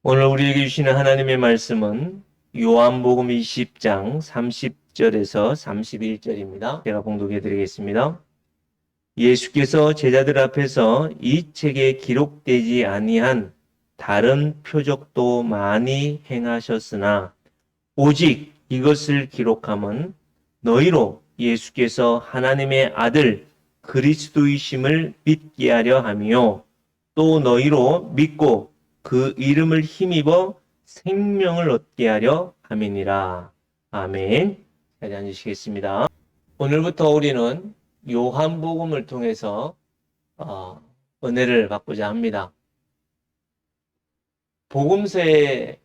오늘 우리에게 주시는 하나님의 말씀은 요한복음 20장 30절에서 31절입니다. 제가 봉독해 드리겠습니다. 예수께서 제자들 앞에서 이 책에 기록되지 아니한 다른 표적도 많이 행하셨으나 오직 이것을 기록함은 너희로 예수께서 하나님의 아들 그리스도이심을 믿게 하려 함이요 또 너희로 믿고 그 이름을 힘입어 생명을 얻게 하려 함이니라. 아멘. 자리 앉으시겠습니다. 오늘부터 우리는 요한복음을 통해서 은혜를 받고자 합니다. 복음서에는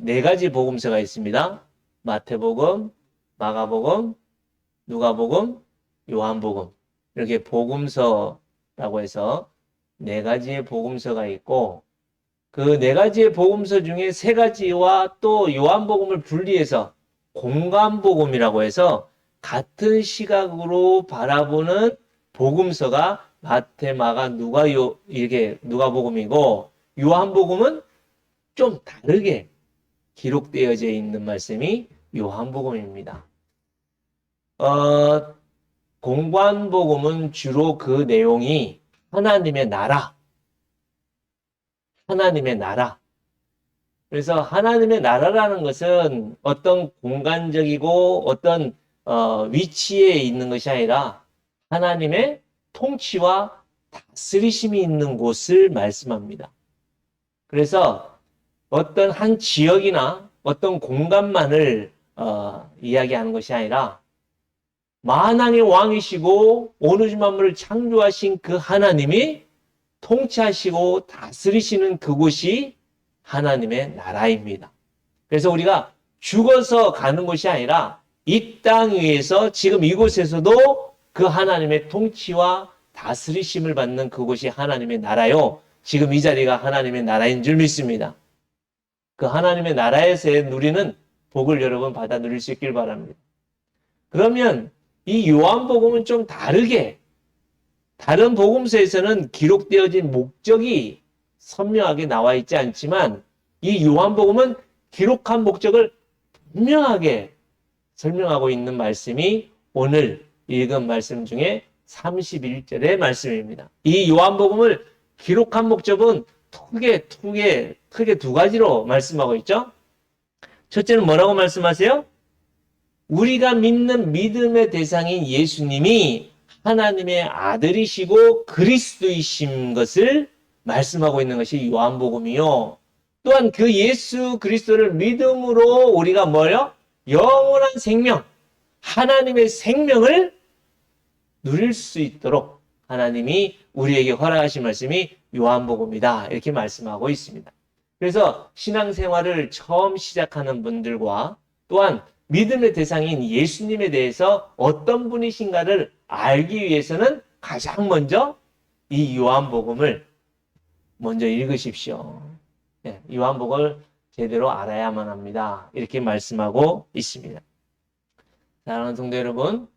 네 가지 복음서가 있습니다. 마태복음, 마가복음, 누가복음, 요한복음. 이렇게 복음서라고 해서 네 가지의 복음서가 있고, 그 네 가지의 복음서 중에 세 가지와 또 요한복음을 분리해서 공관복음이라고 해서 같은 시각으로 바라보는 복음서가 마태, 마가, 이렇게 누가복음이고, 요한복음은 좀 다르게 기록되어져 있는 말씀이 요한복음입니다. 공관복음은 주로 그 내용이 하나님의 나라, 하나님의 나라. 그래서 하나님의 나라라는 것은 어떤 공간적이고 어떤 위치에 있는 것이 아니라 하나님의 통치와 다스리심이 있는 곳을 말씀합니다. 그래서 어떤 한 지역이나 어떤 공간만을 이야기하는 것이 아니라 만왕의 왕이시고 온 우주 만물을 창조하신 그 하나님이 통치하시고 다스리시는 그곳이 하나님의 나라입니다. 그래서 우리가 죽어서 가는 것이 아니라 이 땅 위에서 지금 이곳에서도 그 하나님의 통치와 다스리심을 받는 그곳이 하나님의 나라요. 지금 이 자리가 하나님의 나라인 줄 믿습니다. 그 하나님의 나라에서의 누리는 복을 여러분 받아 누릴 수 있길 바랍니다. 그러면 이 요한복음은 좀 다르게, 다른 복음서에서는 기록되어진 목적이 선명하게 나와 있지 않지만 이 요한복음은 기록한 목적을 분명하게 설명하고 있는 말씀이 오늘 읽은 말씀 중에 31절의 말씀입니다. 이 요한복음을 기록한 목적은 크게 두 가지로 말씀하고 있죠. 첫째는 뭐라고 말씀하세요? 우리가 믿는 믿음의 대상인 예수님이 하나님의 아들이시고 그리스도이신 것을 말씀하고 있는 것이 요한복음이요. 또한 그 예수 그리스도를 믿음으로 우리가 뭐요? 영원한 생명, 하나님의 생명을 누릴 수 있도록 하나님이 우리에게 허락하신 말씀이 요한복음이다. 이렇게 말씀하고 있습니다. 그래서 신앙생활을 처음 시작하는 분들과 또한 믿음의 대상인 예수님에 대해서 어떤 분이신가를 알기 위해서는 가장 먼저 이 요한복음을 먼저 읽으십시오. 요한복음을 제대로 알아야만 합니다. 이렇게 말씀하고 있습니다. 사랑하는 성도 여러분,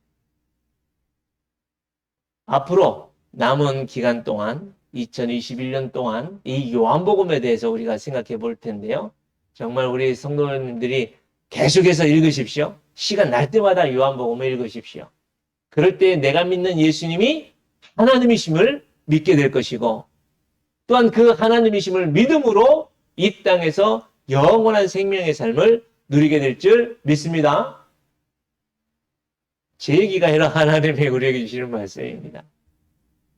앞으로 남은 기간 동안 2021년 동안 이 요한복음에 대해서 우리가 생각해 볼 텐데요. 정말 우리 성도님들이 계속해서 읽으십시오. 시간 날 때마다 요한복음을 읽으십시오. 그럴 때 내가 믿는 예수님이 하나님이심을 믿게 될 것이고 또한 그 하나님이심을 믿음으로 이 땅에서 영원한 생명의 삶을 누리게 될 줄 믿습니다. 제 얘기가 아니라 하나님이 우리에게 주시는 말씀입니다.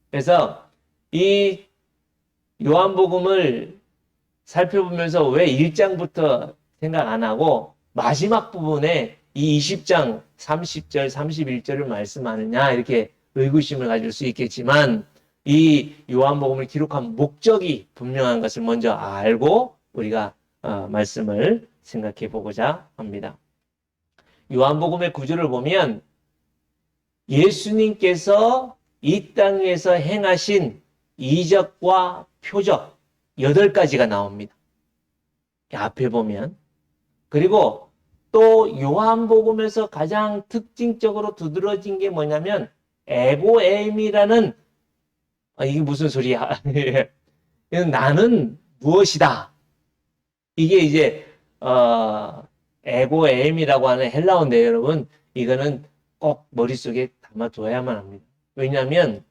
그래서 이 요한복음을 살펴보면서 왜 1장부터 생각 안 하고 마지막 부분에 이 20장 30절, 31절을 말씀하느냐 이렇게 의구심을 가질 수 있겠지만 이 요한복음을 기록한 목적이 분명한 것을 먼저 알고 우리가 말씀을 생각해 보고자 합니다. 요한복음의 구조를 보면 예수님께서 이 땅에서 행하신 이적과 표적 8가지가 나옵니다. 앞에 보면. 그리고 또 요한복음에서 가장 특징적으로 두드러진 게 뭐냐면 에고에임이라는 이게 무슨 소리야? 나는 무엇이다. 이게 이제 에고 에임이라고 하는 헬라어인데 여러분 이거는 꼭 머릿속에 담아둬야만 합니다. 왜냐하면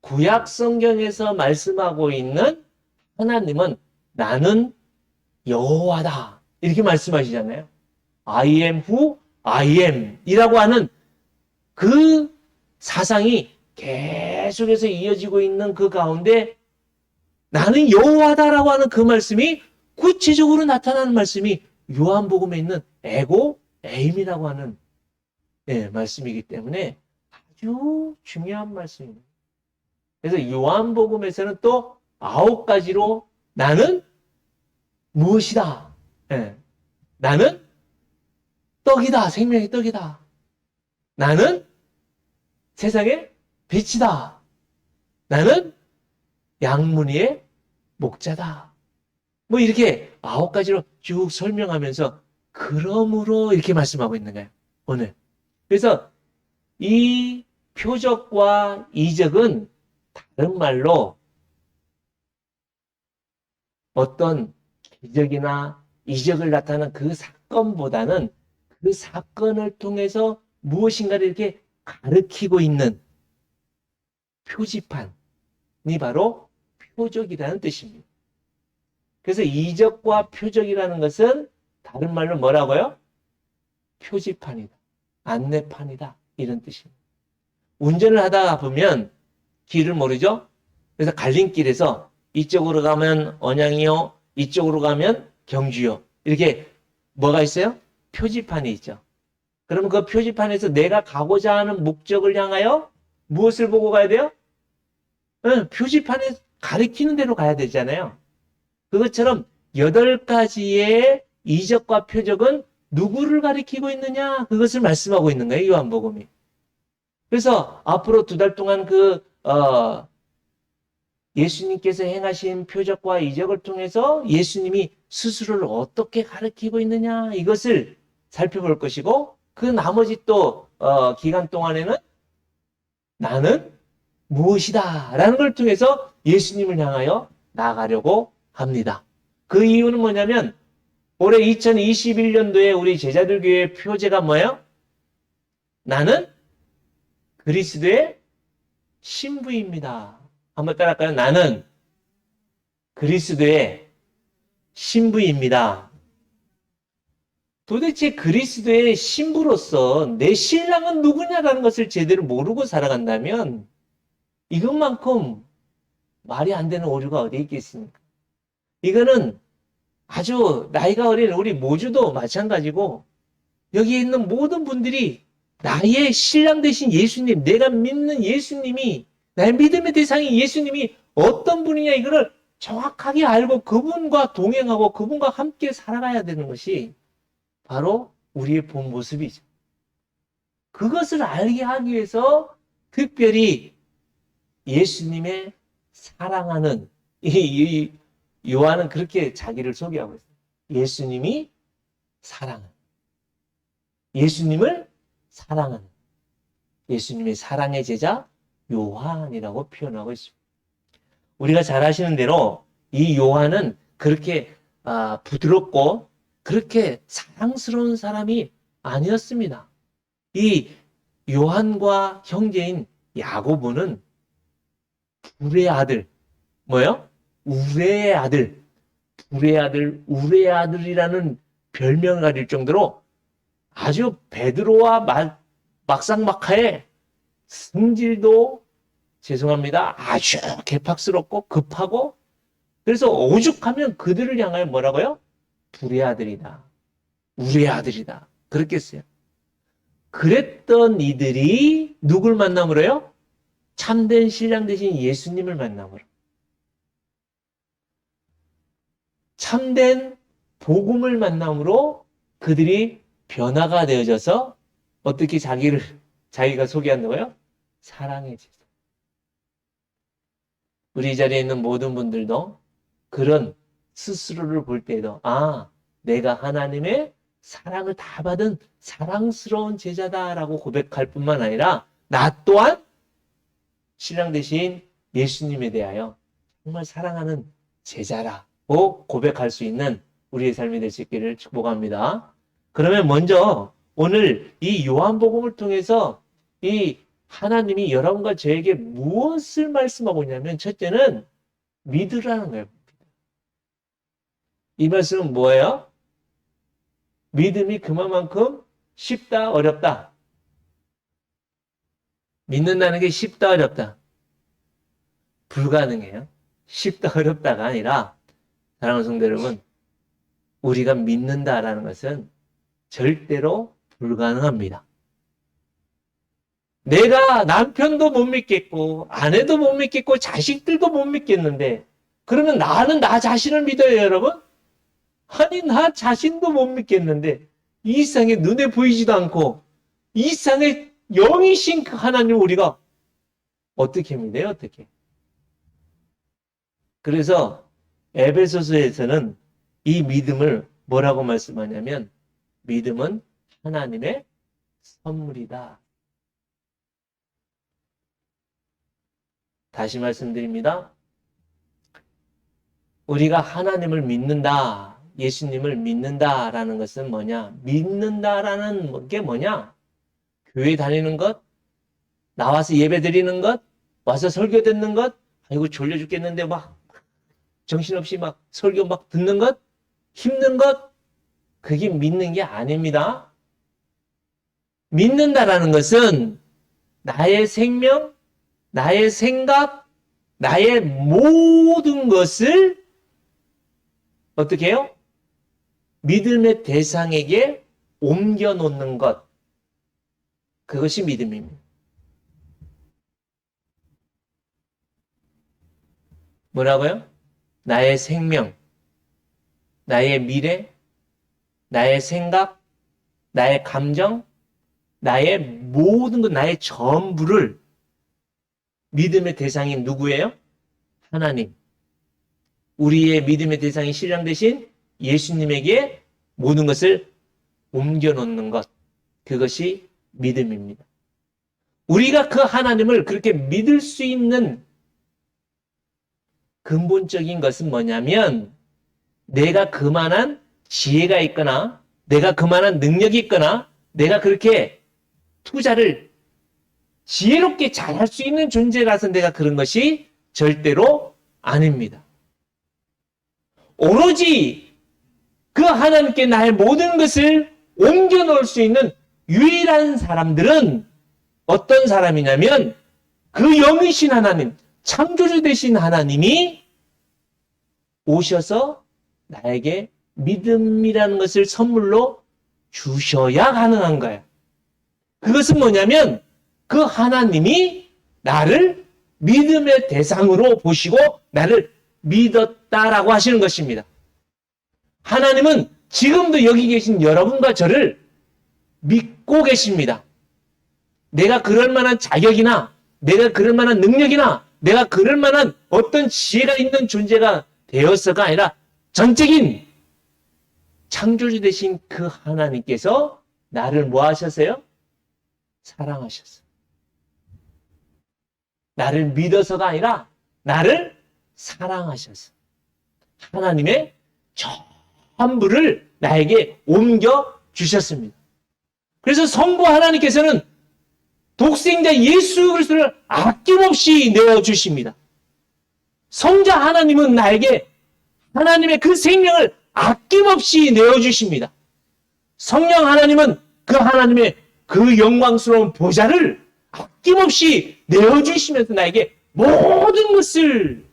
구약 성경에서 말씀하고 있는 하나님은 나는 여호와다 이렇게 말씀하시잖아요. I am who I am 이라고 하는 그 사상이 계속해서 이어지고 있는 그 가운데 나는 여호와다라고 하는 그 말씀이 구체적으로 나타나는 말씀이 요한복음에 있는 에고 에임이라고 하는 말씀이기 때문에 아주 중요한 말씀입니다. 그래서 요한복음에서는 또 9가지로 나는 무엇이다. 나는 떡이다. 생명의 떡이다. 나는 세상의 빛이다. 나는 양무리의 목자다. 뭐 이렇게 9가지로 쭉 설명하면서 그러므로 이렇게 말씀하고 있는 거예요. 오늘. 그래서 이 표적과 이적은 다른 말로 어떤 기적이나 이적을 나타내는 그 사건보다는 그 사건을 통해서 무엇인가를 이렇게 가르치고 있는 표지판이 바로 표적이라는 뜻입니다. 그래서 이적과 표적이라는 것은 다른 말로 뭐라고요? 표지판이다. 안내판이다. 이런 뜻입니다. 운전을 하다가 보면 길을 모르죠? 그래서 갈림길에서 이쪽으로 가면 언양이요. 이쪽으로 가면 경주요. 이렇게 뭐가 있어요? 표지판이 있죠. 그러면 그 표지판에서 내가 가고자 하는 목적을 향하여 무엇을 보고 가야 돼요? 표지판에 가리키는 대로 가야 되잖아요. 그것처럼 8가지의 이적과 표적은 누구를 가리키고 있느냐? 그것을 말씀하고 있는 거예요. 요한복음이. 그래서 앞으로 2달 동안 예수님께서 행하신 표적과 이적을 통해서 예수님이 스스로를 어떻게 가르치고 있느냐 이것을 살펴볼 것이고 그 나머지 또 기간 동안에는 나는 무엇이다 라는 걸 통해서 예수님을 향하여 나아가려고 합니다. 그 이유는 뭐냐면 올해 2021년도에 우리 제자들 교회 표제가 뭐예요? 나는 그리스도의 신부입니다. 한번 따라할까요? 나는 그리스도의 신부입니다. 도대체 그리스도의 신부로서 내 신랑은 누구냐라는 것을 제대로 모르고 살아간다면 이것만큼 말이 안 되는 오류가 어디 있겠습니까? 이거는 아주 나이가 어린 우리 모두도 마찬가지고 여기에 있는 모든 분들이 나의 신랑 되신 예수님, 내가 믿는 예수님이 나의 믿음의 대상이 예수님이 어떤 분이냐 이거를 정확하게 알고 그분과 동행하고 그분과 함께 살아가야 되는 것이 바로 우리의 본 모습이죠. 그것을 알게 하기 위해서 특별히 예수님의 사랑하는 이 요한은 그렇게 자기를 소개하고 있어요. 예수님이 사랑하는 예수님을 사랑하는 예수님의 사랑의 제자 요한이라고 표현하고 있습니다. 우리가 잘 아시는 대로 이 요한은 그렇게 부드럽고 그렇게 사랑스러운 사람이 아니었습니다. 이 요한과 형제인 야고보는 불의 아들, 뭐요? 우레의 아들, 불의 아들, 우레의 아들이라는 별명을 가질 정도로 아주 베드로와 막상막하의 성질도 죄송합니다. 아주 개팍스럽고 급하고 그래서 오죽하면 그들을 향하여 뭐라고요? 불의 아들이다. 우리의 아들이다. 그랬겠어요. 그랬던 이들이 누굴 만남으로요? 참된 신랑 되신 예수님을 만남으로. 참된 복음을 만남으로 그들이 변화가 되어져서 어떻게 자기가 소개한다고요? 사랑의 제자. 우리 자리에 있는 모든 분들도 그런 스스로를 볼 때에도 내가 하나님의 사랑을 다 받은 사랑스러운 제자다라고 고백할 뿐만 아니라 나 또한 신랑 되신 예수님에 대하여 정말 사랑하는 제자라고 고백할 수 있는 우리의 삶이 될 수 있기를 축복합니다. 그러면 먼저 오늘 이 요한복음을 통해서 이 하나님이 여러분과 저에게 무엇을 말씀하고 있냐면 첫째는 믿으라는 거예요. 이 말씀은 뭐예요? 믿음이 그만큼 쉽다, 어렵다. 믿는다는 게 쉽다, 어렵다. 불가능해요. 쉽다, 어렵다가 아니라 사랑하는 성도 여러분, 우리가 믿는다라는 것은 절대로 불가능합니다. 내가 남편도 못 믿겠고 아내도 못 믿겠고 자식들도 못 믿겠는데 그러면 나는 나 자신을 믿어요, 여러분? 아니, 나 자신도 못 믿겠는데 이 세상에 눈에 보이지도 않고 이 세상에 영이신 그 하나님을 우리가 어떻게 믿어요? 어떻게? 그래서 에베소서에서는 이 믿음을 뭐라고 말씀하냐면 믿음은 하나님의 선물이다. 다시 말씀드립니다. 우리가 하나님을 믿는다, 예수님을 믿는다라는 것은 뭐냐? 믿는다라는 게 뭐냐? 교회 다니는 것, 나와서 예배 드리는 것, 와서 설교 듣는 것, 아이고 졸려 죽겠는데 막 정신없이 막 설교 막 듣는 것, 힘든 것, 그게 믿는 게 아닙니다. 믿는다라는 것은 나의 생명, 나의 생각, 나의 모든 것을 어떻게 해요? 믿음의 대상에게 옮겨놓는 것. 그것이 믿음입니다. 뭐라고요? 나의 생명, 나의 미래, 나의 생각, 나의 감정, 나의 모든 것, 나의 전부를 믿음의 대상이 누구예요? 하나님. 우리의 믿음의 대상이 신랑 되신 예수님에게 모든 것을 옮겨놓는 것. 그것이 믿음입니다. 우리가 그 하나님을 그렇게 믿을 수 있는 근본적인 것은 뭐냐면 내가 그만한 지혜가 있거나 내가 그만한 능력이 있거나 내가 그렇게 투자를 지혜롭게 잘할 수 있는 존재라서 내가 그런 것이 절대로 아닙니다. 오로지 그 하나님께 나의 모든 것을 옮겨놓을 수 있는 유일한 사람들은 어떤 사람이냐면 그 영이신 하나님, 창조주 되신 하나님이 오셔서 나에게 믿음이라는 것을 선물로 주셔야 가능한 거예요. 그것은 뭐냐면 그 하나님이 나를 믿음의 대상으로 보시고 나를 믿었다라고 하시는 것입니다. 하나님은 지금도 여기 계신 여러분과 저를 믿고 계십니다. 내가 그럴 만한 자격이나 내가 그럴 만한 능력이나 내가 그럴 만한 어떤 지혜가 있는 존재가 되어서가 아니라 전적인 창조주 되신 그 하나님께서 나를 뭐 하셨어요? 사랑하셨어요. 나를 믿어서가 아니라 나를 사랑하셨어요. 하나님의 전부를 나에게 옮겨 주셨습니다. 그래서 성부 하나님께서는 독생자 예수 그리스도를 아낌없이 내어주십니다. 성자 하나님은 나에게 하나님의 그 생명을 아낌없이 내어주십니다. 성령 하나님은 그 하나님의 그 영광스러운 보좌를 아낌없이 내어주시면서 나에게 모든 것을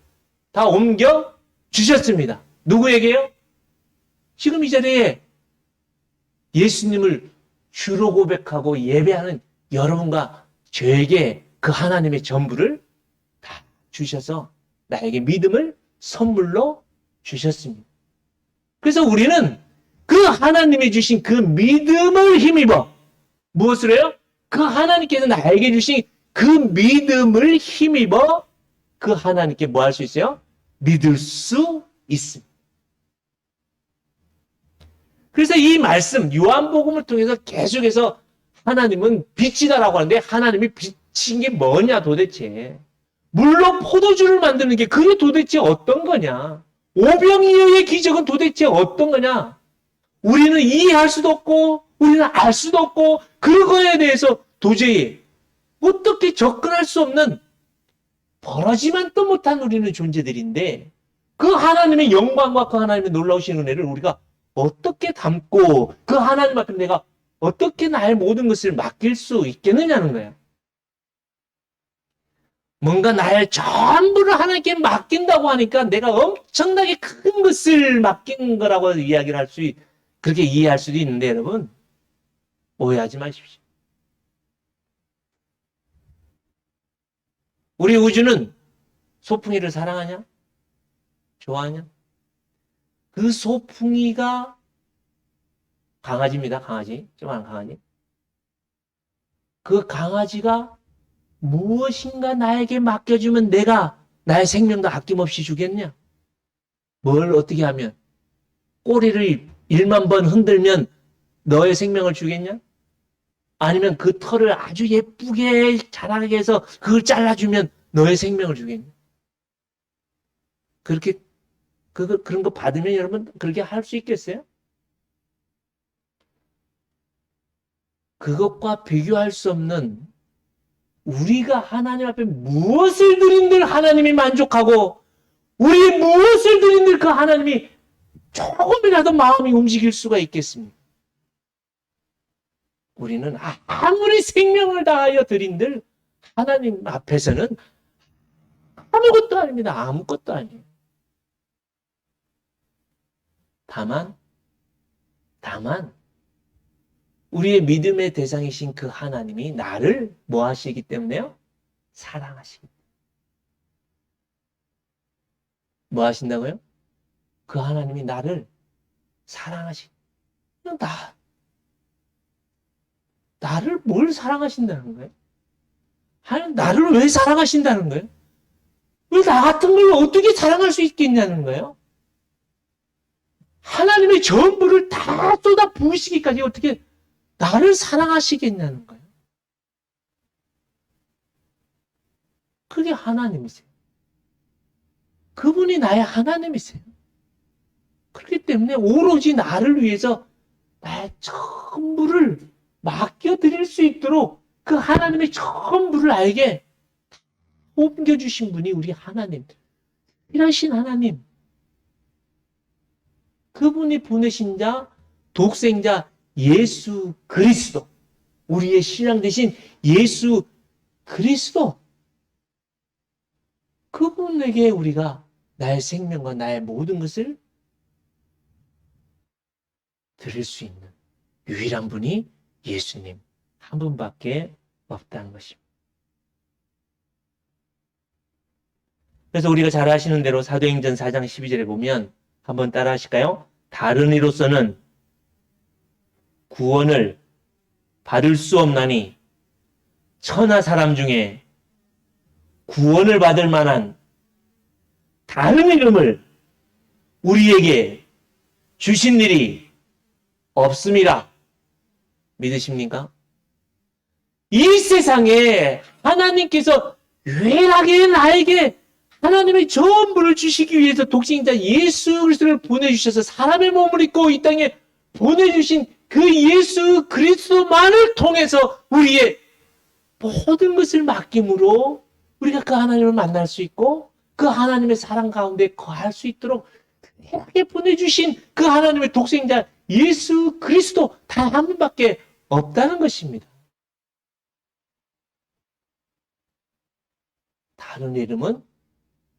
다 옮겨 주셨습니다. 누구에게요? 지금 이 자리에 예수님을 주로 고백하고 예배하는 여러분과 저에게 그 하나님의 전부를 다 주셔서 나에게 믿음을 선물로 주셨습니다. 그래서 우리는 그 하나님이 주신 그 믿음을 힘입어 무엇을 해요? 그 하나님께서 나에게 주신 그 믿음을 힘입어 그 하나님께 뭐 할 수 있어요? 믿을 수 있습니다. 그래서 이 말씀 요한복음을 통해서 계속해서 하나님은 빛이다라고 하는데 하나님이 빛인 게 뭐냐 도대체. 물로 포도주를 만드는 게 그게 도대체 어떤 거냐. 오병이어의 기적은 도대체 어떤 거냐? 우리는 이해할 수도 없고 우리는 알 수도 없고 그거에 대해서 도저히 어떻게 접근할 수 없는 벌어지만 또 못한 우리는 존재들인데 그 하나님의 영광과 그 하나님의 놀라우신 은혜를 우리가 어떻게 담고 그 하나님 앞에 내가 어떻게 나의 모든 것을 맡길 수 있겠느냐는 거예요. 뭔가 나의 전부를 하나님께 맡긴다고 하니까 내가 엄청나게 큰 것을 맡긴 거라고 이야기를 그렇게 이해할 수도 있는데 여러분, 오해하지 마십시오. 우리 우주는 소풍이를 사랑하냐? 좋아하냐? 그 소풍이가 강아지입니다. 강아지. 조그만 강아지. 그 강아지가 무엇인가 나에게 맡겨주면 내가 나의 생명도 아낌없이 주겠냐? 뭘 어떻게 하면? 꼬리를 1만 번 흔들면 너의 생명을 주겠냐? 아니면 그 털을 아주 예쁘게 자라게 해서 그걸 잘라주면 너의 생명을 주겠냐? 그런 거 받으면 여러분 그렇게 할 수 있겠어요? 그것과 비교할 수 없는 우리가 하나님 앞에 무엇을 드린들 하나님이 만족하고 우리 무엇을 드린들 그 하나님이 조금이라도 마음이 움직일 수가 있겠습니까? 우리는 아무리 생명을 다하여 드린들 하나님 앞에서는 아무것도 아닙니다. 아무것도 아니에요. 다만 우리의 믿음의 대상이신 그 하나님이 나를 뭐 하시기 때문에요? 사랑하시기 때문에. 뭐 하신다고요? 그 하나님이 나를 사랑하시기 때문에. 나를 뭘 사랑하신다는 거예요? 나를 왜 사랑하신다는 거예요? 왜 나 같은 걸 어떻게 사랑할 수 있겠냐는 거예요? 하나님의 전부를 다 쏟아 부으시기까지 어떻게 나를 사랑하시겠냐는 거예요. 그게 하나님이세요. 그분이 나의 하나님이세요. 그렇기 때문에 오로지 나를 위해서 나의 전부를 맡겨드릴 수 있도록 그 하나님의 전부를 알게 옮겨주신 분이 우리 하나님, 일하신 하나님. 그분이 보내신 자, 독생자 예수 그리스도, 우리의 신랑 되신 예수 그리스도, 그분에게 우리가 나의 생명과 나의 모든 것을 드릴 수 있는 유일한 분이 예수님 한 분밖에 없다는 것입니다. 그래서 우리가 잘 아시는 대로 사도행전 4장 12절에 보면 한번 따라 하실까요? 다른 이로서는 구원을 받을 수 없나니 천하 사람 중에 구원을 받을 만한 다른 이름을 우리에게 주신 일이 없음이라. 믿으십니까? 이 세상에 하나님께서 유일하게 나에게 하나님의 전부를 주시기 위해서 독생자 예수 그리스도를 보내주셔서 사람의 몸을 입고 이 땅에 보내주신 그 예수 그리스도만을 통해서 우리의 모든 것을 맡김으로 우리가 그 하나님을 만날 수 있고 그 하나님의 사랑 가운데 거할 수 있도록 그렇게 보내주신 그 하나님의 독생자 예수 그리스도 단 한 분밖에 없다는 것입니다. 다른 이름은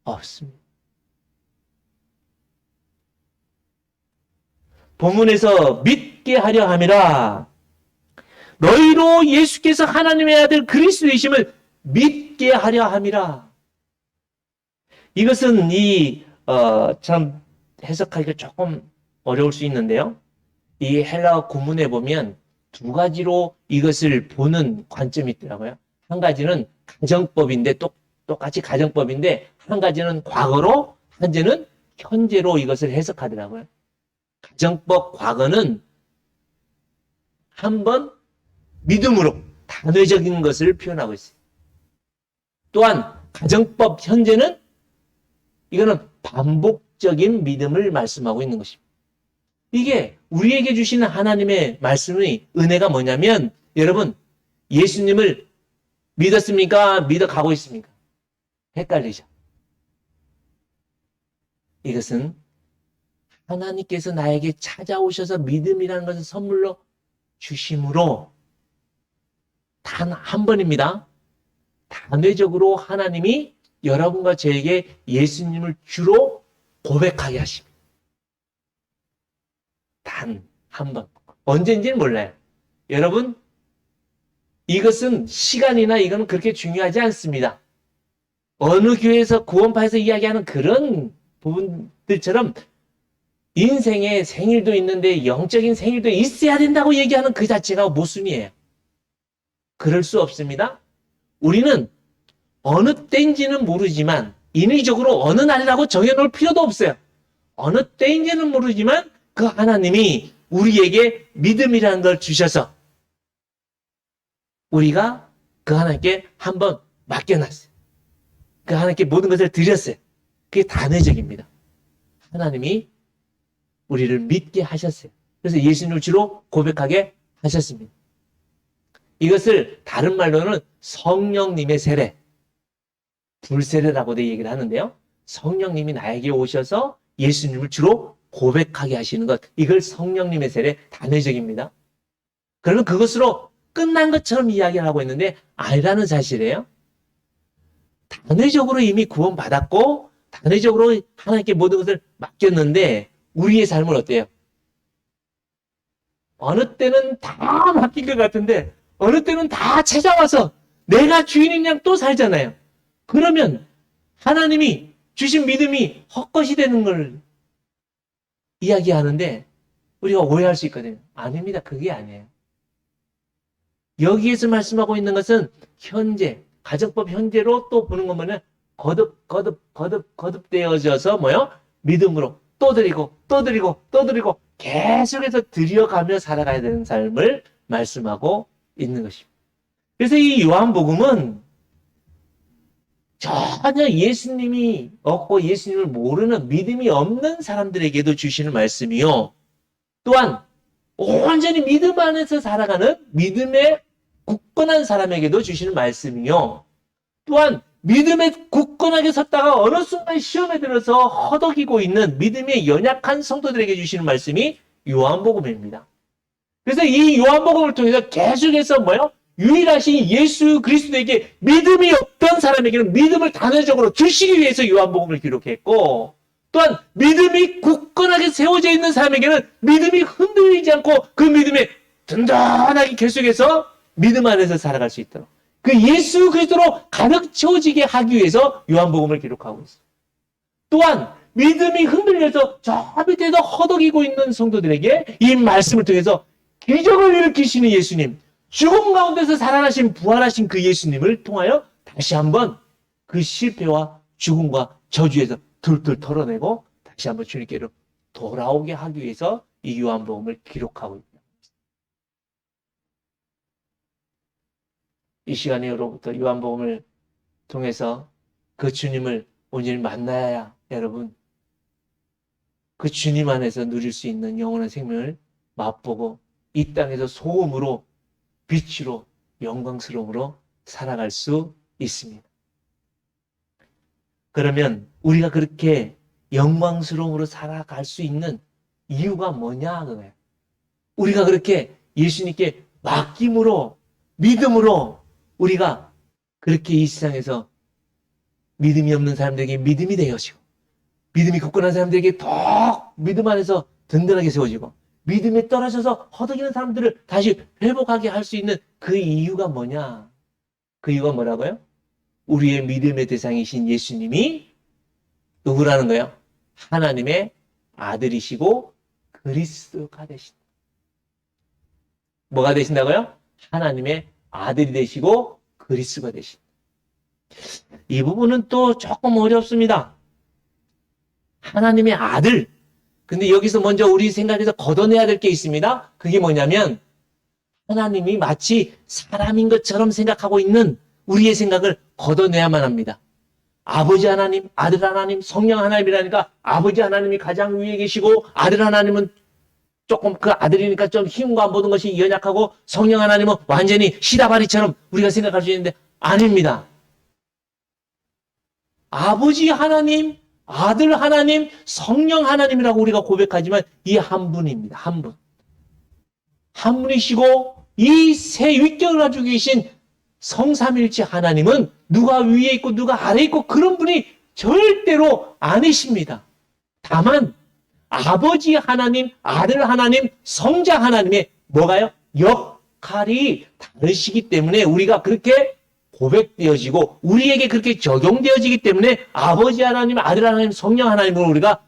없습니다. 본문에서 믿게 하려 함이라. 너희로 예수께서 하나님의 아들 그리스도이심을 믿게 하려 함이라. 이것은 참 해석하기가 조금 어려울 수 있는데요. 이 헬라어 구문에 보면 두 가지로 이것을 보는 관점이 있더라고요. 한 가지는 가정법인데 똑같이 가정법인데 한 가지는 과거로, 한 가지는 현재로 이것을 해석하더라고요. 가정법 과거는 한번 믿음으로 단회적인 것을 표현하고 있어요. 또한 가정법 현재는 이거는 영적인 믿음을 말씀하고 있는 것입니다. 이게 우리에게 주시는 하나님의 말씀의 은혜가 뭐냐면, 여러분, 예수님을 믿었습니까? 믿어가고 있습니까? 헷갈리죠? 이것은 하나님께서 나에게 찾아오셔서 믿음이라는 것을 선물로 주심으로 단 한 번입니다. 단회적으로 하나님이 여러분과 저에게 예수님을 주로 고백하게 하십니다. 단 한 번. 언제인지는 몰라요. 여러분, 이것은 시간이나 이건 그렇게 중요하지 않습니다. 어느 교회에서 구원파에서 이야기하는 그런 부분들처럼 인생에 생일도 있는데 영적인 생일도 있어야 된다고 얘기하는 그 자체가 모순이에요. 그럴 수 없습니다. 우리는 어느 때인지는 모르지만 인위적으로 어느 날이라고 정해놓을 필요도 없어요. 어느 때인지는 모르지만 그 하나님이 우리에게 믿음이라는 걸 주셔서 우리가 그 하나님께 한번 맡겨놨어요. 그 하나님께 모든 것을 드렸어요. 그게 단회적입니다. 하나님이 우리를 믿게 하셨어요. 그래서 예수님을 주로 고백하게 하셨습니다. 이것을 다른 말로는 성령님의 세례, 불세례라고도 얘기를 하는데요. 성령님이 나에게 오셔서 예수님을 주로 고백하게 하시는 것, 이걸 성령님의 세례, 단회적입니다. 그러면 그것으로 끝난 것처럼 이야기를 하고 있는데 아니라는 사실이에요. 단회적으로 이미 구원받았고 단회적으로 하나님께 모든 것을 맡겼는데 우리의 삶은 어때요? 어느 때는 다 맡긴 것 같은데 어느 때는 다 찾아와서 내가 주인인 양 또 살잖아요. 그러면 하나님이 주신 믿음이 헛것이 되는 걸 이야기하는데 우리가 오해할 수 있거든요. 아닙니다. 그게 아니에요. 여기에서 말씀하고 있는 것은 현재, 가정법 현재로 또 보는 거면은 거듭되어져서 뭐요? 믿음으로 또 드리고 또 드리고 또 드리고 계속해서 드려가며 살아가야 되는 삶을 말씀하고 있는 것입니다. 그래서 이 요한복음은 전혀 예수님이 없고 예수님을 모르는 믿음이 없는 사람들에게도 주시는 말씀이요. 또한 온전히 믿음 안에서 살아가는 믿음의 굳건한 사람에게도 주시는 말씀이요. 또한 믿음에 굳건하게 섰다가 어느 순간 시험에 들어서 허덕이고 있는 믿음의 연약한 성도들에게 주시는 말씀이 요한복음입니다. 그래서 이 요한복음을 통해서 계속해서 뭐요? 유일하신 예수 그리스도에게 믿음이 없던 사람에게는 믿음을 단회적으로 주시기 위해서 요한복음을 기록했고, 또한 믿음이 굳건하게 세워져 있는 사람에게는 믿음이 흔들리지 않고 그 믿음에 든든하게 계속해서 믿음 안에서 살아갈 수 있도록 그 예수 그리스도로 가득 채워지게 하기 위해서 요한복음을 기록하고 있습니다. 또한 믿음이 흔들려서 저 밑에서 허덕이고 있는 성도들에게 이 말씀을 통해서 기적을 일으키시는 예수님, 죽음 가운데서 살아나신 부활하신 그 예수님을 통하여 다시 한번 그 실패와 죽음과 저주에서 둘둘 털어내고 다시 한번 주님께로 돌아오게 하기 위해서 이 요한복음을 기록하고 있다. 이 시간으로부터 요한복음을 통해서 그 주님을 온전히 만나야 여러분 그 주님 안에서 누릴 수 있는 영원한 생명을 맛보고 이 땅에서 소음으로 빛으로 영광스러움으로 살아갈 수 있습니다. 그러면 우리가 그렇게 영광스러움으로 살아갈 수 있는 이유가 뭐냐 그거예요. 우리가 그렇게 예수님께 맡김으로 믿음으로 우리가 그렇게 이 세상에서 믿음이 없는 사람들에게 믿음이 되어지고 믿음이 굳건한 사람들에게 더 믿음 안에서 든든하게 세워지고 믿음에 떨어져서 허덕이는 사람들을 다시 회복하게 할 수 있는 그 이유가 뭐냐? 그 이유가 뭐라고요? 우리의 믿음의 대상이신 예수님이 누구라는 거예요? 하나님의 아들이시고 그리스도가 되신다. 뭐가 되신다고요? 하나님의 아들이 되시고 그리스도가 되신다. 이 부분은 또 조금 어렵습니다. 하나님의 아들. 근데 여기서 먼저 우리 생각에서 걷어내야 될 게 있습니다. 그게 뭐냐면 하나님이 마치 사람인 것처럼 생각하고 있는 우리의 생각을 걷어내야만 합니다. 아버지 하나님, 아들 하나님, 성령 하나님이라니까 아버지 하나님이 가장 위에 계시고 아들 하나님은 조금 그 아들이니까 좀 힘과 모든 것이 연약하고 성령 하나님은 완전히 시다바리처럼 우리가 생각할 수 있는데 아닙니다. 아버지 하나님, 아들 하나님, 성령 하나님이라고 우리가 고백하지만 이 한 분입니다. 한 분. 한 분이시고 이 세 위격을 가지고 계신 성삼일체 하나님은 누가 위에 있고 누가 아래에 있고 그런 분이 절대로 아니십니다. 다만 아버지 하나님, 아들 하나님, 성자 하나님의 뭐가요? 역할이 다르시기 때문에 우리가 그렇게 고백되어지고 우리에게 그렇게 적용되어지기 때문에 아버지 하나님, 아들 하나님, 성령 하나님을 우리가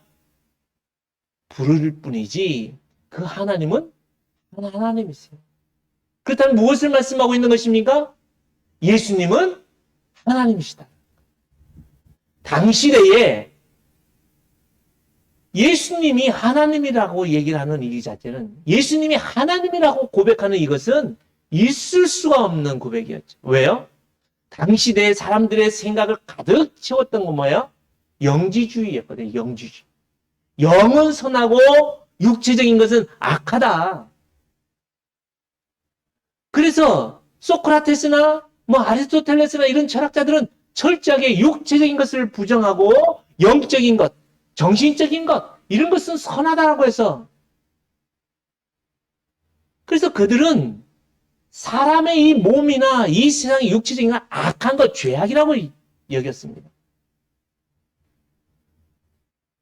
부를 뿐이지 그 하나님은 하나님이세요. 그렇다면 무엇을 말씀하고 있는 것입니까? 예수님은 하나님이시다. 당시대에 예수님이 하나님이라고 얘기를 하는 이 자체는 예수님이 하나님이라고 고백하는 이것은 있을 수가 없는 고백이었죠. 왜요? 당시대 사람들의 생각을 가득 채웠던 건 뭐예요? 영지주의였거든요. 영지주의. 영은 선하고 육체적인 것은 악하다. 그래서 소크라테스나 아리스토텔레스나 이런 철학자들은 철저하게 육체적인 것을 부정하고 영적인 것, 정신적인 것 이런 것은 선하다라고 해서 그래서 그들은 사람의 이 몸이나 이 세상의 육체적인 건 악한 것, 죄악이라고 여겼습니다.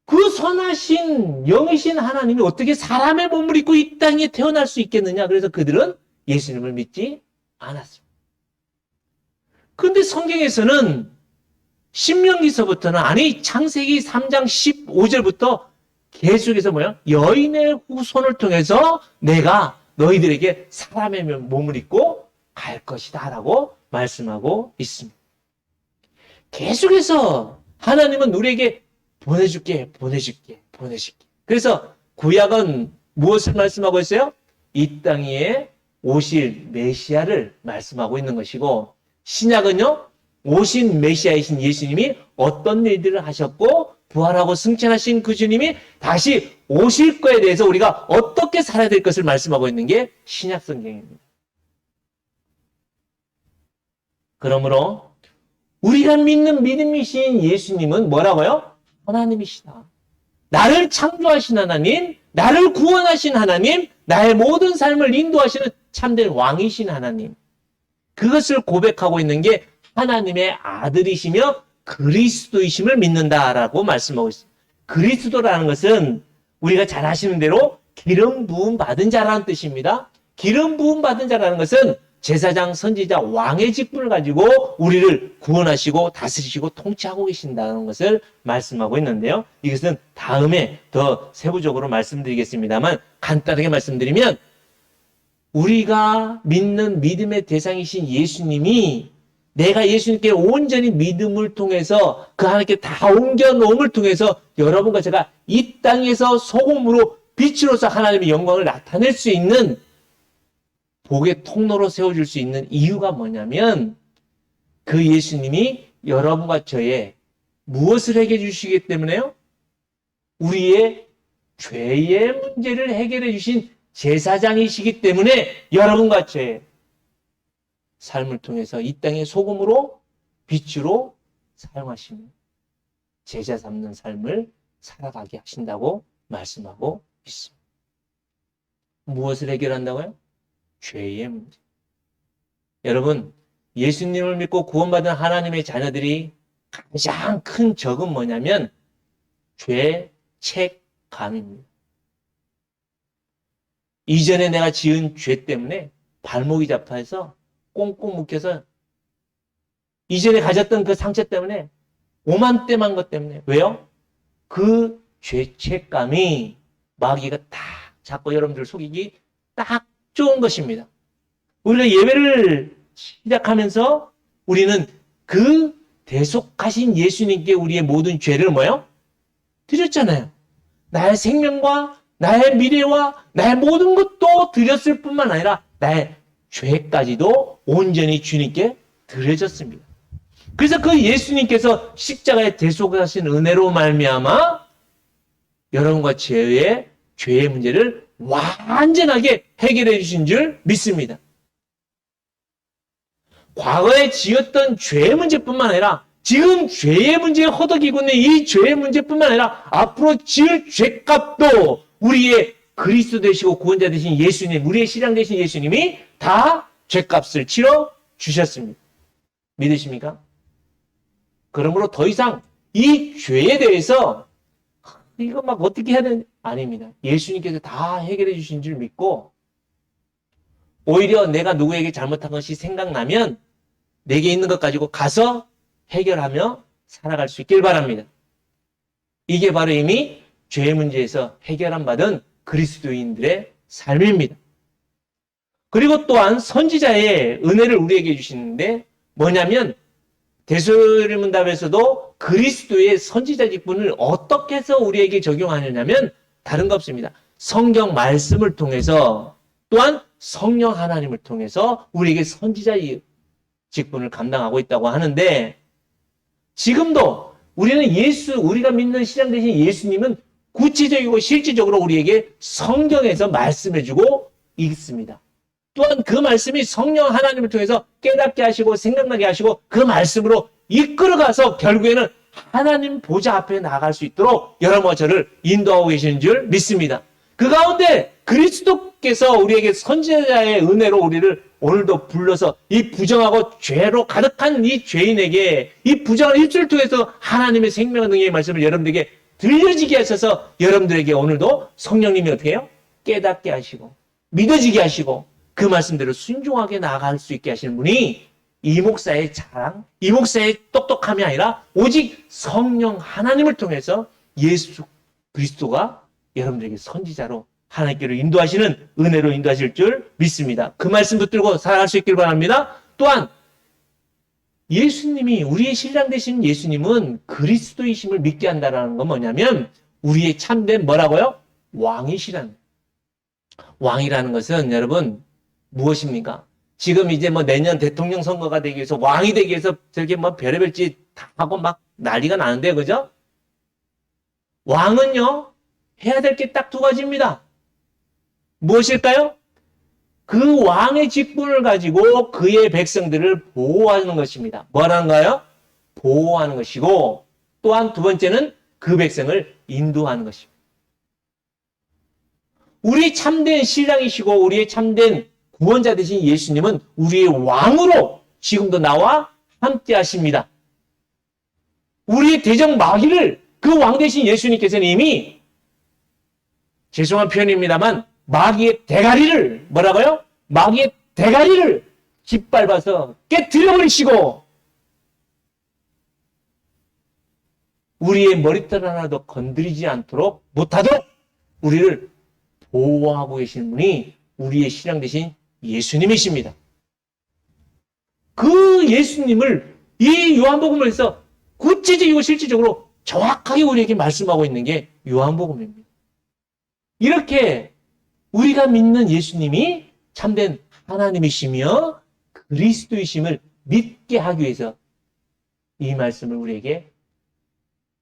그 선하신 영이신 하나님이 어떻게 사람의 몸을 입고 이 땅에 태어날 수 있겠느냐. 그래서 그들은 예수님을 믿지 않았습니다. 그런데 성경에서는 신명기서부터는 아니 창세기 3장 15절부터 계속해서 여인의 후손을 통해서 내가 너희들에게 사람의 몸을 입고 갈 것이다 라고 말씀하고 있습니다. 계속해서 하나님은 우리에게 보내줄게. 그래서 구약은 무엇을 말씀하고 있어요? 이 땅 위에 오실 메시아를 말씀하고 있는 것이고 신약은요. 오신 메시아이신 예수님이 어떤 일들을 하셨고 부활하고 승천하신 그 주님이 다시 오실 거에 대해서 우리가 어떻게 살아야 될 것을 말씀하고 있는 게 신약 성경입니다. 그러므로 우리가 믿는 믿음이신 예수님은 뭐라고요? 하나님이시다. 나를 창조하신 하나님, 나를 구원하신 하나님, 나의 모든 삶을 인도하시는 참된 왕이신 하나님. 그것을 고백하고 있는 게 하나님의 아들이시며 그리스도이심을 믿는다라고 말씀하고 있습니다. 그리스도라는 것은 우리가 잘 아시는 대로 기름 부음 받은 자라는 뜻입니다. 기름 부음 받은 자라는 것은 제사장, 선지자, 왕의 직분을 가지고 우리를 구원하시고 다스리시고 통치하고 계신다는 것을 말씀하고 있는데요. 이것은 다음에 더 세부적으로 말씀드리겠습니다만 간단하게 말씀드리면 우리가 믿는 믿음의 대상이신 예수님이 내가 예수님께 온전히 믿음을 통해서 그 하나님께 다 옮겨놓음을 통해서 여러분과 제가 이 땅에서 소금으로 빛으로서 하나님의 영광을 나타낼 수 있는 복의 통로로 세워줄 수 있는 이유가 뭐냐면 그 예수님이 여러분과 저의 무엇을 해결해 주시기 때문에요? 우리의 죄의 문제를 해결해 주신 제사장이시기 때문에 여러분과 저의 삶을 통해서 이 땅의 소금으로 빛으로 사용하시며 제자 삼는 삶을 살아가게 하신다고 말씀하고 있습니다. 무엇을 해결한다고요? 죄의 문제. 여러분, 예수님을 믿고 구원받은 하나님의 자녀들이 가장 큰 적은 뭐냐면 죄책감입니다. 이전에 내가 지은 죄 때문에 발목이 잡혀서 꽁꽁 묶여서 이전에 가졌던 그 상처 때문에 오만때만 것 때문에 왜요? 그 죄책감이 마귀가 딱 잡고 여러분들 속이기 딱 좋은 것입니다. 우리가 예배를 시작하면서 우리는 그 대속하신 예수님께 우리의 모든 죄를 드렸잖아요. 나의 생명과 나의 미래와 나의 모든 것도 드렸을 뿐만 아니라 나의 죄까지도 온전히 주님께 드려졌습니다. 그래서 그 예수님께서 십자가에 대속하신 은혜로 말미암아 여러분과 죄의 문제를 완전하게 해결해 주신 줄 믿습니다. 과거에 지었던 죄의 문제뿐만 아니라 지금 죄의 문제에 허덕이고 있는 이 죄의 문제뿐만 아니라 앞으로 지을 죄값도 우리의 그리스도 되시고 구원자 되신 예수님, 우리의 신랑 되신 예수님이 다 죄값을 치러 주셨습니다. 믿으십니까? 그러므로 더 이상 이 죄에 대해서 이거 막 어떻게 해야 되는지 아닙니다. 예수님께서 다 해결해 주신 줄 믿고 오히려 내가 누구에게 잘못한 것이 생각나면 내게 있는 것 가지고 가서 해결하며 살아갈 수 있길 바랍니다. 이게 바로 이미 죄의 문제에서 해결한 받은 그리스도인들의 삶입니다. 그리고 또한 선지자의 은혜를 우리에게 주시는데 뭐냐면 대소문답에서도 그리스도의 선지자 직분을 어떻게 해서 우리에게 적용하느냐면 다른 거 없습니다. 성경 말씀을 통해서 또한 성령 하나님을 통해서 우리에게 선지자의 직분을 감당하고 있다고 하는데 지금도 우리는 우리가 믿는 신앙 되신 예수님은 구체적이고 실질적으로 우리에게 성경에서 말씀해주고 있습니다. 또한 그 말씀이 성령 하나님을 통해서 깨닫게 하시고 생각나게 하시고 그 말씀으로 이끌어가서 결국에는 하나님 보좌 앞에 나아갈 수 있도록 여러분과 저를 인도하고 계시는 줄 믿습니다. 그 가운데 그리스도께서 우리에게 선지자의 은혜로 우리를 오늘도 불러서 이 부정하고 죄로 가득한 이 죄인에게 이 부정한 입술을 통해서 하나님의 생명과 능력의 말씀을 여러분들에게 들려지게 하셔서 여러분들에게 오늘도 성령님이 어떻게 해요? 깨닫게 하시고 믿어지게 하시고 그 말씀대로 순종하게 나아갈 수 있게 하시는 분이 이 목사의 자랑, 이 목사의 똑똑함이 아니라 오직 성령 하나님을 통해서 예수 그리스도가 여러분들에게 선지자로 하나님께로 인도하시는 은혜로 인도하실 줄 믿습니다. 그 말씀 붙들고 살아갈 수 있길 바랍니다. 또한 예수님이 우리의 신랑 되신 예수님은 그리스도이심을 믿게 한다는 건 뭐냐면 우리의 참된 뭐라고요? 왕이시라는 왕이라는 것은 여러분 무엇입니까? 지금 이제 뭐 내년 대통령 선거가 되기 위해서 왕이 되기 위해서 저렇게 뭐 별의별 짓 다 하고 막 난리가 나는데 그죠? 왕은요 해야 될 게 딱 두 가지입니다. 무엇일까요? 그 왕의 직분을 가지고 그의 백성들을 보호하는 것입니다. 뭐라는가요? 보호하는 것이고 또한 두 번째는 그 백성을 인도하는 것입니다. 우리 참된 신랑이시고 우리의 참된 구원자 되신 예수님은 우리의 왕으로 지금도 나와 함께 하십니다. 우리의 대적 마귀를 그 왕 되신 예수님께서는 이미 죄송한 표현입니다만 마귀의 대가리를 뭐라고요? 마귀의 대가리를 짓밟아서 깨트려버리시고 우리의 머리털 하나도 건드리지 않도록 못하도록 우리를 보호하고 계신 분이 우리의 신랑 되신 예수님이십니다. 그 예수님을 이 요한복음에서 구체적이고 실질적으로 정확하게 우리에게 말씀하고 있는 게 요한복음입니다. 이렇게 우리가 믿는 예수님이 참된 하나님이시며 그리스도이심을 믿게 하기 위해서 이 말씀을 우리에게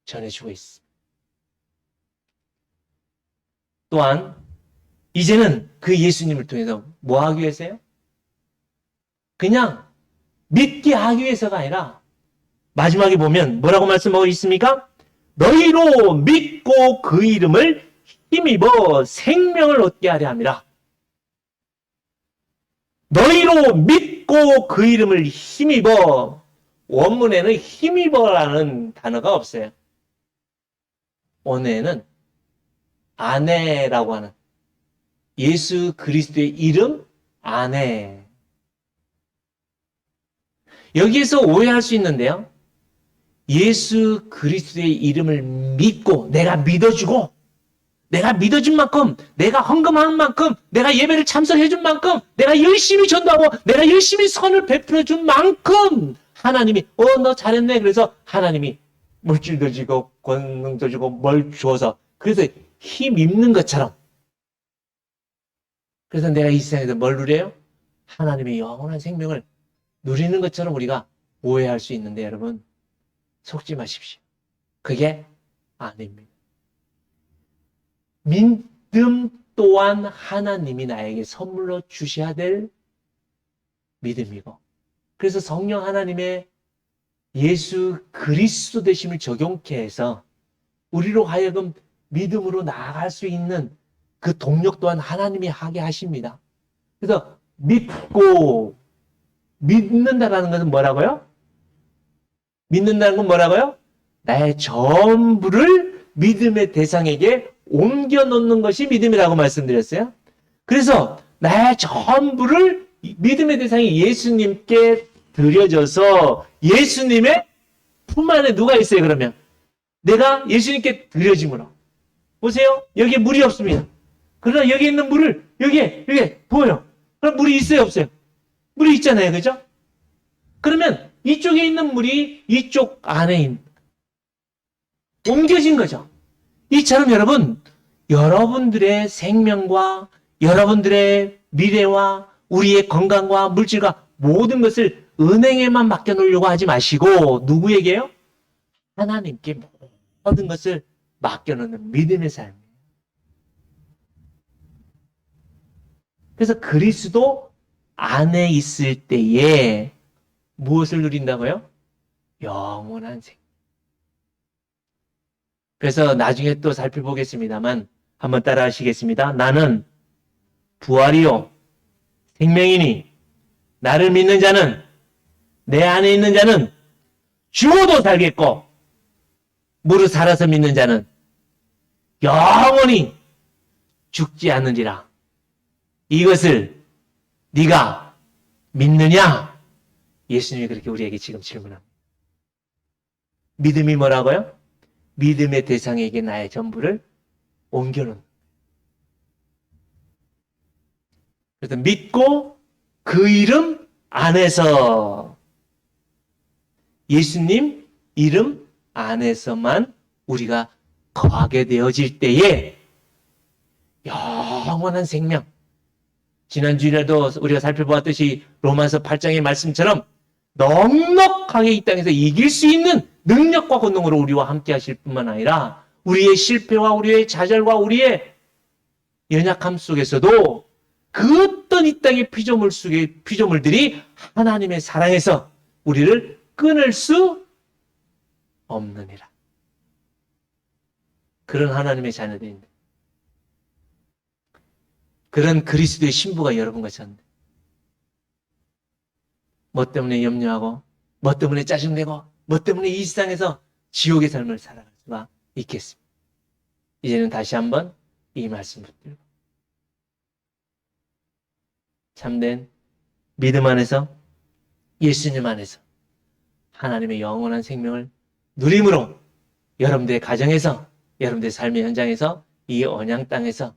전해주고 있습니다. 또한 이제는 그 예수님을 통해서 뭐 하기 위해서요? 그냥 믿게 하기 위해서가 아니라 마지막에 보면 뭐라고 말씀하고 있습니까? 너희로 믿고 그 이름을 힘입어 생명을 얻게 하려 함이라. 너희로 믿고 그 이름을 힘입어. 원문에는 힘입어라는 단어가 없어요. 원어에는 아내라고 하는 예수 그리스도의 이름 아내. 여기에서 오해할 수 있는데요. 예수 그리스도의 이름을 믿고 내가 믿어주고 내가 믿어준 만큼 내가 헌금하는 만큼 내가 예배를 참석해준 만큼 내가 열심히 전도하고 내가 열심히 선을 베풀어준 만큼 하나님이 너 잘했네. 그래서 하나님이 물질도 주고 권능도 주고 뭘 주어서 그래서 힘 입는 것처럼 그래서 내가 이 세상에서 뭘 누려요? 하나님의 영원한 생명을 누리는 것처럼 우리가 오해할 수 있는데 여러분 속지 마십시오. 그게 아닙니다. 믿음 또한 하나님이 나에게 선물로 주셔야 될 믿음이고, 그래서 성령 하나님의 예수 그리스도 되심을 적용케 해서 우리로 하여금 믿음으로 나아갈 수 있는 그 동력 또한 하나님이 하게 하십니다. 그래서 믿고, 믿는다라는 것은 뭐라고요? 믿는다는 건 뭐라고요? 나의 전부를 믿음의 대상에게 옮겨 놓는 것이 믿음이라고 말씀드렸어요. 그래서 나의 전부를 믿음의 대상이 예수님께 드려져서 예수님의 품 안에 누가 있어요, 그러면? 내가 예수님께 드려짐으로. 보세요. 여기에 물이 없습니다. 그러나 여기 있는 물을, 여기에 보여요. 그럼 물이 있어요, 없어요? 물이 있잖아요, 그죠? 그러면 이쪽에 있는 물이 이쪽 안에 옮겨진 거죠. 이처럼 여러분, 여러분들의 생명과 여러분들의 미래와 우리의 건강과 물질과 모든 것을 은행에만 맡겨놓으려고 하지 마시고 누구에게요? 하나님께 모든 것을 맡겨놓는 믿음의 삶이에요. 그래서 그리스도 안에 있을 때에 무엇을 누린다고요? 영원한 생명. 그래서 나중에 또 살펴보겠습니다만 한번 따라 하시겠습니다. 나는 부활이요 생명이니 나를 믿는 자는, 내 안에 있는 자는 죽어도 살겠고 무릇 살아서 믿는 자는 영원히 죽지 않는지라. 이것을 네가 믿느냐? 예수님이 그렇게 우리에게 지금 질문합니다. 믿음이 뭐라고요? 믿음의 대상에게 나의 전부를 옮겨놓는. 그래서 믿고 그 이름 안에서, 예수님 이름 안에서만 우리가 거하게 되어질 때에 영원한 생명. 지난 주일에도 우리가 살펴보았듯이 로마서 8장의 말씀처럼 넉넉하게 이 땅에서 이길 수 있는 능력과 권능으로 우리와 함께 하실 뿐만 아니라 우리의 실패와 우리의 좌절과 우리의 연약함 속에서도 그 어떤 이 땅의 피조물들이 하나님의 사랑에서 우리를 끊을 수 없느니라. 그런 하나님의 자녀들인데, 그런 그리스도의 신부가 여러분과 저인데, 뭐 때문에 염려하고, 뭐 때문에 짜증내고, 뭐 때문에 이 세상에서 지옥의 삶을 살아갈 수가 있겠습니다. 이제는 다시 한번 이 말씀 붙들고 참된 믿음 안에서, 예수님 안에서 하나님의 영원한 생명을 누림으로 여러분들의 가정에서, 여러분들의 삶의 현장에서, 이 언양 땅에서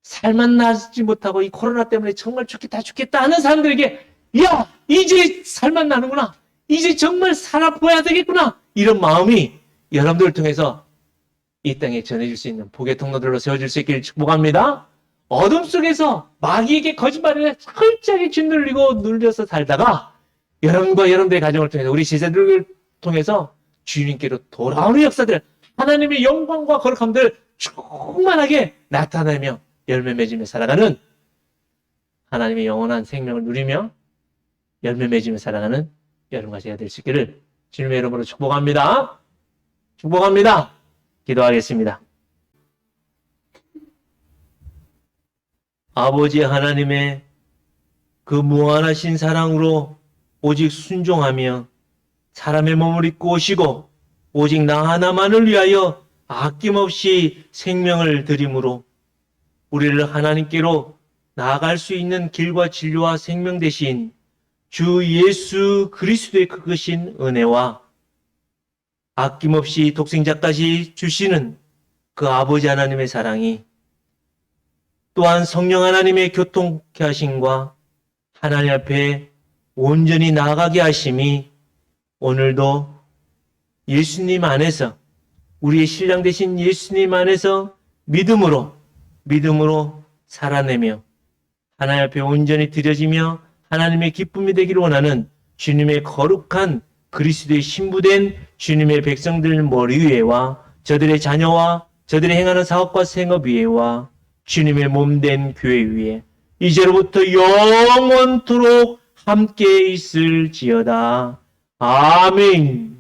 살만 나지 못하고 이 코로나 때문에 정말 죽겠다 하는 사람들에게, 야, 이제 살만 나는구나, 이제 정말 살아보아야 되겠구나, 이런 마음이 여러분들을 통해서 이 땅에 전해질 수 있는 복의 통로들로 세워질 수 있기를 축복합니다. 어둠 속에서 마귀에게 거짓말을 철저하게 짓눌리고 눌려서 살다가 여러분과 여러분들의 가정을 통해서, 우리 제자들을 통해서 주님께로 돌아오는 역사들, 하나님의 영광과 거룩함들 충만하게 나타내며 열매 맺으며 살아가는, 하나님의 영원한 생명을 누리며 열매 맺으며 살아가는 여러분과 제가 될 수 있기를 주님의 이름으로 축복합니다. 축복합니다. 기도하겠습니다. 아버지 하나님의 그 무한하신 사랑으로 오직 순종하며 사람의 몸을 입고 오시고 오직 나 하나만을 위하여 아낌없이 생명을 드림으로 우리를 하나님께로 나아갈 수 있는 길과 진료와 생명 되신 주 예수 그리스도의 크신 은혜와 아낌없이 독생자까지 주시는 그 아버지 하나님의 사랑이, 또한 성령 하나님의 교통케 하심과 하나님 앞에 온전히 나아가게 하심이 오늘도 예수님 안에서, 우리의 신랑 되신 예수님 안에서 믿음으로 살아내며 하나님 앞에 온전히 드려지며 하나님의 기쁨이 되기를 원하는 주님의 거룩한 그리스도의 신부된 주님의 백성들 머리 위에와 저들의 자녀와 저들이 행하는 사업과 생업 위에와 주님의 몸된 교회 위에 이제로부터 영원토록 함께 있을지어다. 아멘.